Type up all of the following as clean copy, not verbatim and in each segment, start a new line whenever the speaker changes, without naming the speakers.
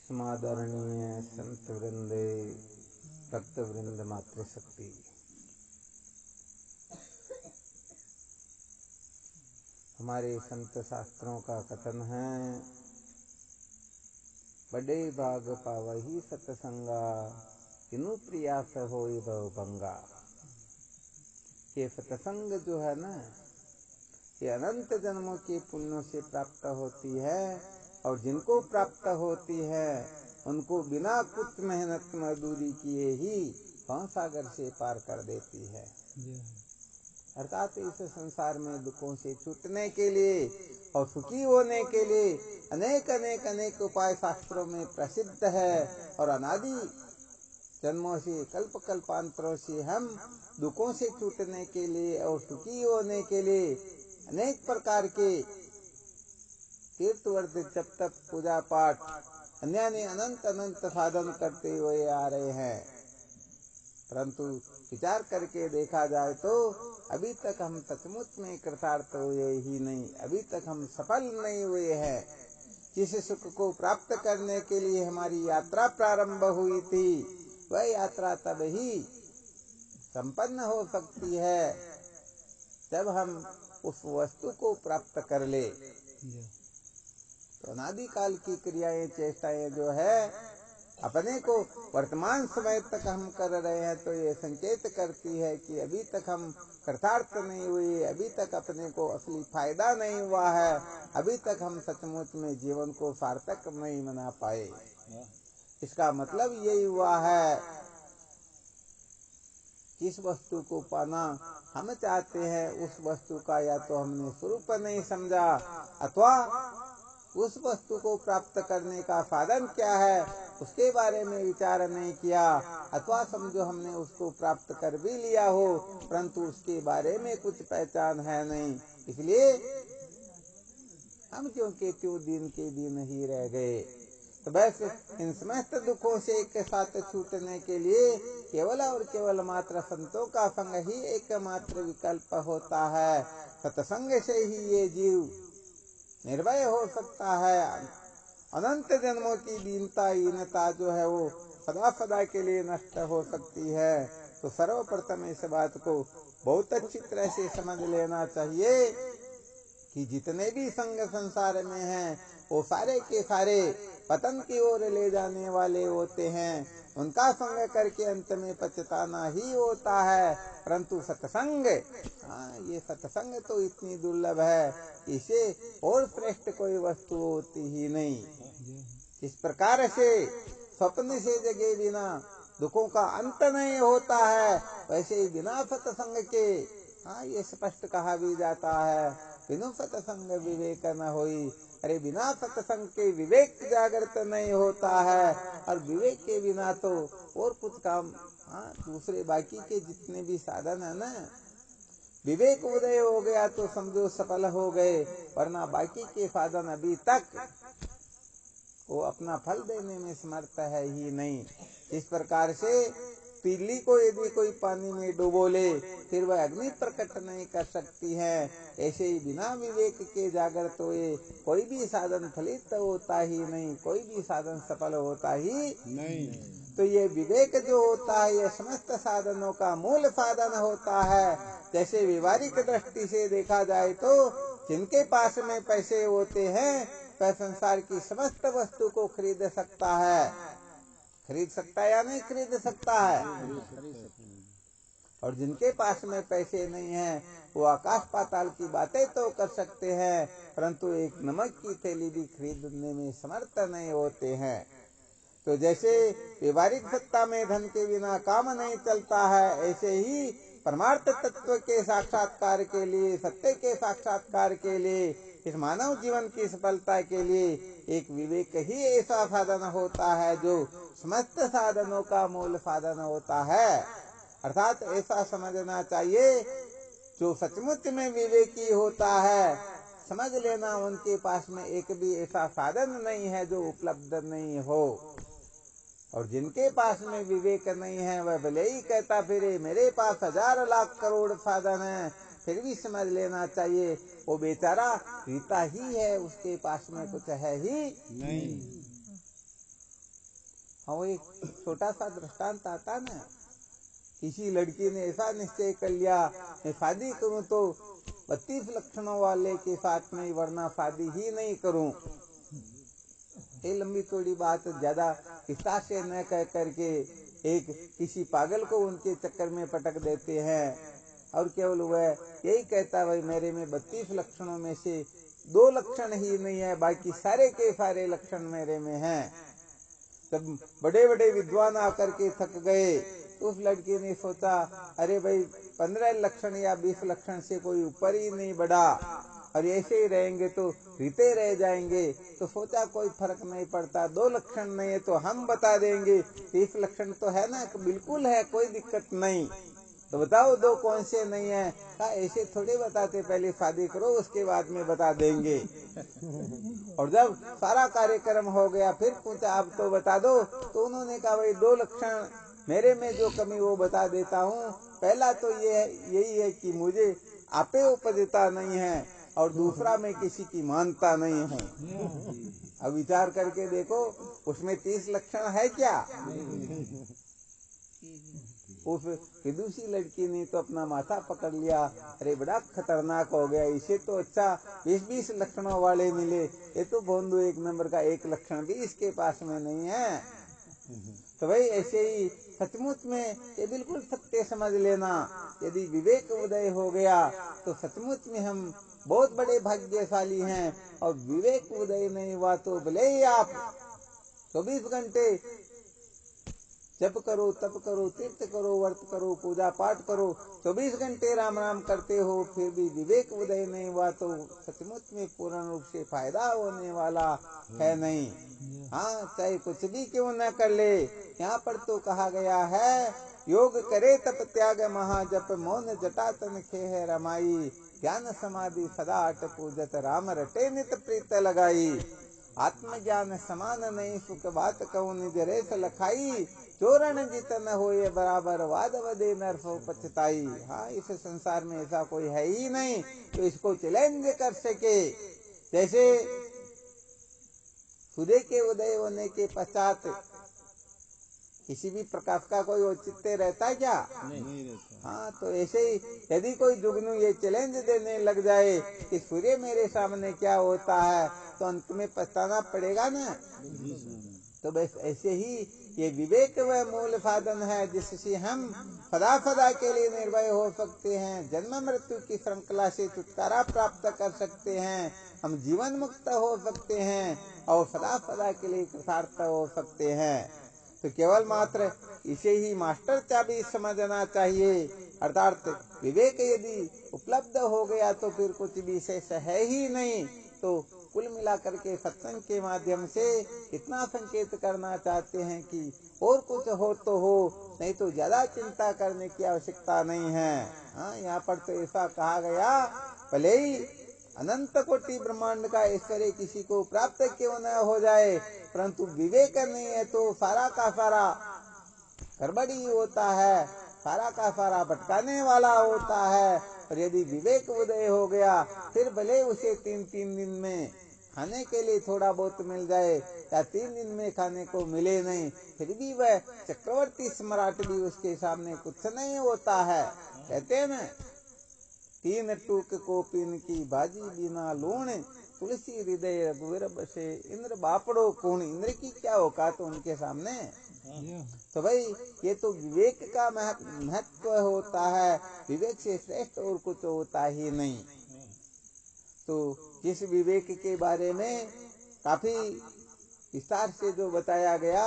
समादरणीय संत वृंदे, भक्त वृंद, मातृशक्ति। हमारे संत शास्त्रों का कथन है, बड़े भाग पावही सतसंगा, किनु प्रयास होई भव भंगा। ये सत्संग जो है ना, ये अनंत जन्मों के पुण्यों से प्राप्त होती है, और जिनको प्राप्त होती है उनको बिना कुछ मेहनत मजदूरी किए ही भव सागर से पार कर देती है। अर्थात इस संसार में दुखों से छूटने के लिए और सुखी होने के लिए अनेक उपाय शास्त्रों में प्रसिद्ध है। और अनादि जन्मों से कल्प कल्पांतरों से हम दुखों से छूटने के लिए और सुखी होने के लिए अनेक प्रकार के तीर्थ व्रत, जप तप, पूजा पाठ, अन्य अनंत साधन करते हुए आ रहे हैं। परंतु विचार करके देखा जाए तो अभी तक हम सचमुच में कृतार्थ हुए ही नहीं, अभी तक हम सफल नहीं हुए हैं। जिस सुख को प्राप्त करने के लिए हमारी यात्रा प्रारंभ हुई थी, वह यात्रा तब ही संपन्न हो सकती है जब हम उस वस्तु को प्राप्त कर ले। तो अनादिकाल की क्रियाएं, चेष्टाएं जो है अपने को वर्तमान समय तक हम कर रहे हैं, तो ये संकेत करती है कि अभी तक हम कृतार्थ नहीं हुए, अभी तक अपने को असली फायदा नहीं हुआ है, अभी तक हम सचमुच में जीवन को सार्थक नहीं बना पाए। इसका मतलब यही हुआ है, जिस वस्तु को पाना हम चाहते हैं उस वस्तु का या तो हमने स्वरूप नहीं समझा, अथवा उस वस्तु को प्राप्त करने का साधन क्या है उसके बारे में विचार नहीं किया, अथवा समझो हमने उसको प्राप्त कर भी लिया हो परंतु उसके बारे में कुछ पहचान है नहीं, इसलिए हम क्यों के त्यों दिन के दिन ही रह गए। तो बस इन समस्त दुखों से एक साथ छूटने के लिए केवल और केवल मात्र संतों का संग ही एकमात्र विकल्प होता है। सत्संग से ही ये जीव निर्भय हो सकता है। अनंत जन्मों की दीनता हीनता जो है वो सदा सदा के लिए नष्ट हो सकती है। तो सर्वप्रथम इस बात को बहुत अच्छी तरह से समझ लेना चाहिए कि जितने भी संग संसार में हैं वो सारे के सारे पतन की ओर ले जाने वाले होते हैं। उनका संग करके अंत में पछताना ही होता है। परंतु सत्संग, ये सत्संग तो इतनी दुर्लभ है, इसे और श्रेष्ठ कोई वस्तु होती ही नहीं। इस प्रकार से स्वप्न से जगे बिना दुखों का अंत नहीं होता है, वैसे ही बिना सत्संग के ये स्पष्ट कहा भी जाता है, बिनु सत्संग विवेक न होई। अरे बिना सत्संग के विवेक जागृत नहीं होता है, और विवेक के बिना तो और कुछ काम दूसरे बाकी के जितने भी साधन है ना, विवेक उदय हो गया तो समझो सफल हो गए, वरना बाकी के साधन अभी तक वो अपना फल देने में समर्थ है ही नहीं। इस प्रकार से तीली को यदि कोई पानी में डुबो ले फिर वह अग्नि प्रकट नहीं कर सकती है, ऐसे ही बिना विवेक के जागृत हुए कोई भी साधन फलित होता ही नहीं, कोई भी साधन सफल होता ही नहीं। तो ये विवेक जो होता है ये समस्त साधनों का मूल साधन होता है। जैसे व्यवहारिक दृष्टि से देखा जाए तो जिनके पास में पैसे होते हैं वह संसार की समस्त वस्तु को खरीद सकता है। खरीद सकता है या नहीं खरीद सकता है? और जिनके पास में पैसे नहीं है वो आकाश पाताल की बातें तो कर सकते हैं, परंतु एक नमक की थैली भी खरीदने में समर्थ नहीं होते हैं। तो जैसे व्यवहारिक सत्ता में धन के बिना काम नहीं चलता है, ऐसे ही परमार्थ तत्व के साक्षात्कार के लिए, सत्य के साक्षात्कार के लिए, इस मानव जीवन की सफलता के लिए एक विवेक ही ऐसा साधन होता है जो समस्त साधनों का मूल साधन होता है। अर्थात ऐसा समझना चाहिए, जो सचमुच में विवेकी होता है समझ लेना उनके पास में एक भी ऐसा साधन नहीं है जो उपलब्ध नहीं हो। और जिनके पास में विवेक नहीं है वह भले ही कहता फिरे मेरे पास 1000 लाख करोड़ साधन है, फिर भी समझ लेना चाहिए वो बेचारा जीता ही है, उसके पास में कुछ है ही नहीं। हाँ, वो एक छोटा सा दृष्टांत आता ना, किसी लड़की ने ऐसा निश्चय कर लिया मैं शादी करूं तो 32 लक्षणों वाले के साथ में, वरना शादी ही नहीं करूं। ये लंबी थोड़ी बात ज्यादा विस्तार से न कह करके एक किसी पागल को उनके चक्कर में पटक देते हैं, और केवल वह यही कहता भाई मेरे में 32 लक्षणों में से 2 लक्षण ही नहीं है, बाकी सारे के सारे लक्षण मेरे में हैं। जब बड़े बड़े विद्वान आकर के थक गए तो उस लड़की ने सोचा अरे भाई 15 लक्षण या 20 लक्षण से कोई ऊपर ही नहीं बढ़ा, और ऐसे ही रहेंगे तो रीते रह जाएंगे। तो सोचा कोई फर्क नहीं पड़ता, 2 लक्षण नहीं है तो हम बता देंगे, 30 लक्षण तो है ना, बिल्कुल है, कोई दिक्कत नहीं, तो बताओ 2 कौन से नहीं है। कहा ऐसे थोड़े बताते, पहले शादी करो उसके बाद में बता देंगे। और जब सारा कार्यक्रम हो गया फिर पूछा अब तो बता दो, तो उन्होंने कहा भाई 2 लक्षण मेरे में जो कमी वो बता देता हूँ। पहला तो यही है कि मुझे आपे उपजता नहीं है, और दूसरा मैं किसी की मानता नहीं हूँ। अब विचार करके देखो उसमें 30 लक्षण है क्या? उस विदुषी लड़की ने तो अपना माथा पकड़ लिया, अरे बड़ा खतरनाक हो गया, इसे तो अच्छा 20-20 लक्षणों वाले मिले, ये तो भोंदू 1 नंबर का 1 लक्षण भी इसके पास में नहीं है। तो भाई ऐसे ही सचमुच में ये बिल्कुल सत्य समझ लेना, यदि विवेक उदय हो गया तो सचमुच में हम बहुत बड़े भाग्यशाली हैं, और विवेक उदय नहीं हुआ तो भले ही आप 24 घंटे जप करो, तप करो, तीर्थ करो, व्रत करो, पूजा पाठ करो, 24 घंटे राम राम करते हो, फिर भी विवेक उदय नहीं हुआ तो सचमुच में पूर्ण रूप से फायदा होने वाला है नहीं। हाँ, चाहे कुछ भी क्यों न कर ले, यहाँ पर तो कहा गया है योग करे तप त्याग महाजप, मौन जटा तन खेह रमाई, ज्ञान समाधि सदा अट पूजत, राम रटे नित प्रीत लगाई, आत्मज्ञान समान नहीं सुख बात कहूँ निज रेस लखाई, चोरण जित न होए बराबर, वाद वदे नर सो पछताई। हाँ, इस संसार में ऐसा कोई है ही नहीं तो इसको चैलेंज कर सके। जैसे सूर्य के उदय होने के पश्चात किसी भी प्रकाश का कोई औचित्य रहता है क्या? नहीं रहता। हाँ, तो ऐसे ही यदि कोई जुगनू ये चैलेंज देने लग जाए कि सूर्य मेरे सामने क्या होता है, तो अंत में पछताना पड़ेगा ना। तो बस ऐसे ही ये विवेक वह मूल साधन है जिससे हम सदा सदा के लिए निर्भय हो सकते हैं, जन्म मृत्यु की श्रृंखला से छुटकारा प्राप्त कर सकते हैं, हम जीवन मुक्त हो सकते हैं, और सदा सदा के लिए कृतार्थ हो सकते हैं। तो केवल मात्र इसे ही मास्टर चाबी समझना चाहिए, अर्थात विवेक यदि उपलब्ध हो गया तो फिर कुछ भी शेष है ही नहीं। तो कुल मिलाकर के सत्संग के माध्यम से इतना संकेत करना चाहते हैं कि और कुछ हो तो हो, नहीं तो ज्यादा चिंता करने की आवश्यकता नहीं है। हाँ, यहाँ पर तो ऐसा कहा गया, भले ही अनंत कोटि ब्रह्मांड का ऐश्वर्य किसी को प्राप्त क्यों न हो जाए, परंतु विवेक नहीं है तो सारा का सारा गड़बड़ी होता है, सारा का सारा भटकाने वाला होता है। और यदि विवेक उदय हो गया फिर भले उसे 3 दिन में खाने के लिए थोड़ा बहुत मिल जाए या 3 दिन में खाने को मिले नहीं, फिर भी वह चक्रवर्ती सम्राट भी उसके सामने कुछ नहीं होता है। कहते हैं ना, 3 टूक को पीन की बाजी बिना लूण, तुलसी हृदय रघुवीर बसे, इंद्र बापड़ो कौन, इंद्र की क्या औकात उनके सामने। तो भाई ये तो विवेक का महत्व होता है, विवेक से श्रेष्ठ और कुछ होता ही नहीं। तो जिस विवेक के बारे में काफी विस्तार से जो बताया गया,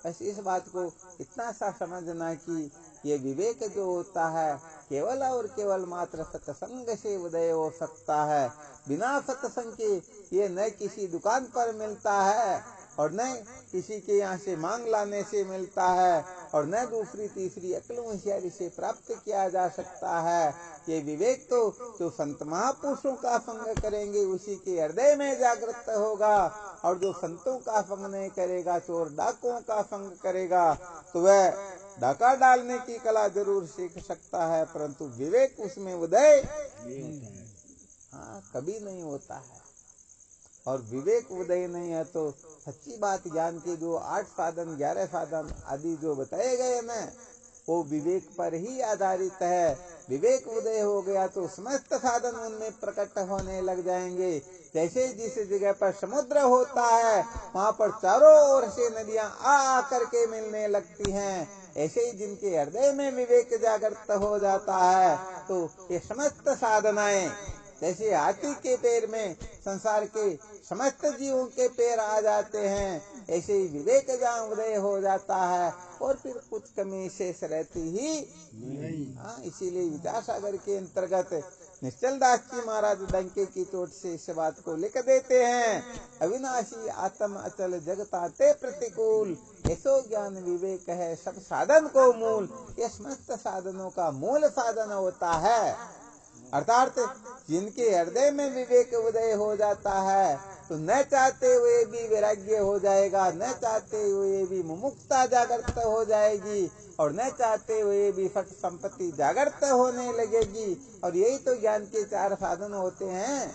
बस इस बात को इतना सा समझना कि ये विवेक जो होता है केवल और केवल मात्र सत्संग से उदय हो सकता है। बिना सत्संग के ये न किसी दुकान पर मिलता है, और न किसी के यहाँ से मांग लाने से मिलता है, और न दूसरी तीसरी अक्ल होशियारी से प्राप्त किया जा सकता है। ये विवेक तो जो संत महापुरुषों का संग करेंगे उसी के हृदय में जागृत होगा, और जो संतों का संग नहीं करेगा, चोर डाकुओं का संग करेगा, तो वह डाका डालने की कला जरूर सीख सकता है, परंतु विवेक उसमें उदय हाँ कभी नहीं होता है। और विवेक उदय नहीं है तो सच्ची बात ज्ञान के जो 8 साधन 11 साधन आदि जो बताए गए ना वो विवेक पर ही आधारित है। विवेक उदय हो गया तो समस्त साधन उनमें प्रकट होने लग जाएंगे। जैसे जिस जगह पर समुद्र होता है वहां पर चारों ओर से नदियां आ करके मिलने लगती हैं। ऐसे ही जिनके हृदय में विवेक जागृत हो जाता है तो ये समस्त साधनाएं जैसे हाथी के पैर में संसार के समस्त जीवों के पैर आ जाते हैं, ऐसे ही विवेक जहाँ उदय हो जाता है और फिर कुछ कमी शेष रहती ही नहीं। इसीलिए विचार सागर के अंतर्गत निश्चल दास जी महाराज डंके की चोट से इस बात को लिख देते हैं। अविनाशी आत्म अचल जगताते प्रतिकूल ऐसो ज्ञान विवेक है सब साधन को मूल। ये समस्त साधनों का मूल साधन होता है। अर्थात जिनके हृदय में विवेक उदय हो जाता है तो न चाहते हुए भी वैराग्य हो जाएगा, न चाहते हुए भी मुमुक्षुता जागृत हो जाएगी और न चाहते हुए भी सत संपत्ति जागृत होने लगेगी। और यही तो ज्ञान के 4 साधन होते हैं,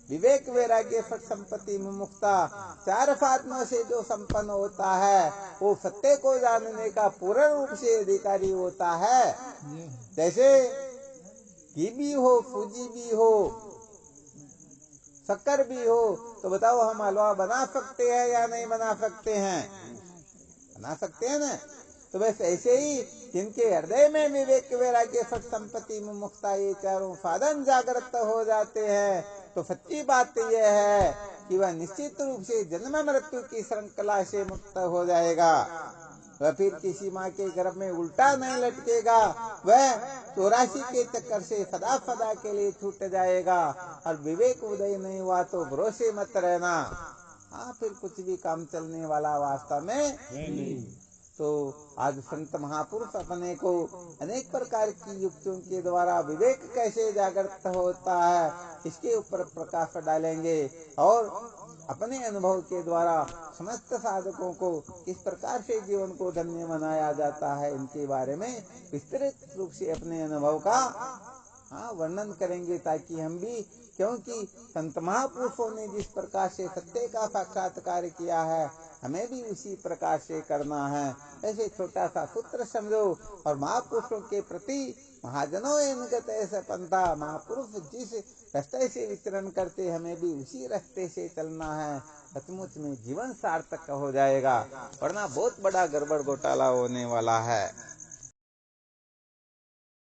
विवेक वैराग्य सत संपत्ति मुमुक्षुता। 4 साधनों से जो संपन्न होता है वो सत्य को जानने का पूर्ण रूप से अधिकारी होता है। जैसे घी भी हो, सूजी भी हो, शक्कर भी हो, तो बताओ हम हलवा बना सकते हैं या नहीं बना सकते हैं? बना सकते हैं ना। तो बस ऐसे ही जिनके हृदय में विवेक वैराग्य सत संपत्ति मुमुक्षुता ये 4 साधन जागृत हो जाते हैं तो सच्ची बात यह है कि वह निश्चित रूप से जन्म मृत्यु की श्रृंखला से मुक्त हो जाएगा। वह फिर किसी माँ के गर्भ में उल्टा नहीं लटकेगा। वह 84 के चक्कर से सदा सदा के लिए छूट जाएगा। और विवेक उदय नहीं हुआ तो भरोसे मत रहना, फिर कुछ भी काम चलने वाला वास्तव में नहीं। तो आज संत महापुरुष अपने को अनेक प्रकार की युक्तियों के द्वारा विवेक कैसे जागृत होता है इसके ऊपर प्रकाश डालेंगे और अपने अनुभव के द्वारा समस्त साधकों को किस प्रकार से जीवन को धन्य बनाया जाता है इनके बारे में विस्तृत रूप से अपने अनुभव का वर्णन करेंगे, ताकि हम भी, क्योंकि संत महापुरुषों ने जिस प्रकार से सत्य का साक्षात्कार किया है हमें भी उसी प्रकार से करना है। ऐसे छोटा सा सूत्र समझो और महापुरुषों के प्रति महाजनों इनगत ऐसा पंथा, महापुरुष जिस रास्ते से विचरण करते हमें भी उसी रास्ते से चलना है। सचमुच में जीवन सार्थक हो जाएगा, वरना बहुत बड़ा गड़बड़ घोटाला होने वाला है।